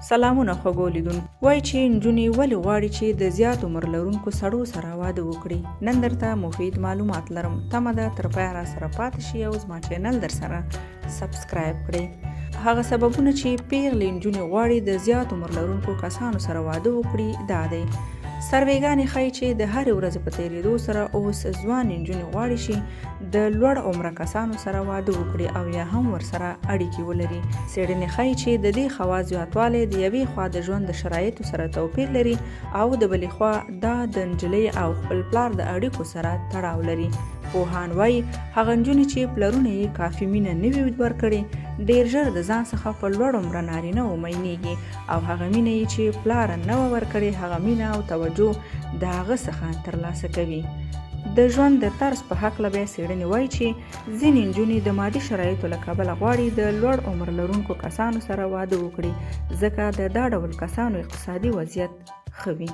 سلامونه خوږو لیدونکو. وایي چې انجونی ولې غواړي چې د زیات عمر لرونکو سړو سره واده وکړي. نن درته مفید معلومات لرم. تمه ده تر پایه راسره پاتې شي او زما چینل در سره سبسکرایب کړئ. هغه سببونه چې پیغلی انجونی غواړي د زیات عمر لرونکو کسانو سره واده وکړي دا دی. سروېګانې ښایي چې د هرې ورځې په تېرېدو سره اوس ځوان انجونې غواړي چې د لوړ عمره کسانو سره واده وکړي او یا هم ورسره اړیکې ولري. څېړنې ښایي چې د دې خواص زیاتوالی د یوې خوا د ژوند د شرایطو سره توپیر لري او د بلې خوا دا د نجلۍ او خپل پلار د اړیکو سره تړاو لري. پوهان وایي هغه نجونې چې پلرونه یې کافي مینه نه وي ورکړې ډېر ژر د ځان څخه په لوړ عمره نارینه ومینېږي او هغه مینه یې چې پلاره نه وه ورکړې هغه مینه او توجه د هغه څخه ترلاسه کوي. د ژوند د طرز په هکله بیا څېړنې وایي چې ځینې نجونې د مادي شرایطو له کبله غواړي د لوړ عمر لرونکو کسانو سره واده وکړي ځکه د دا ډول کسانو اقتصادي وضعیت ښه وي.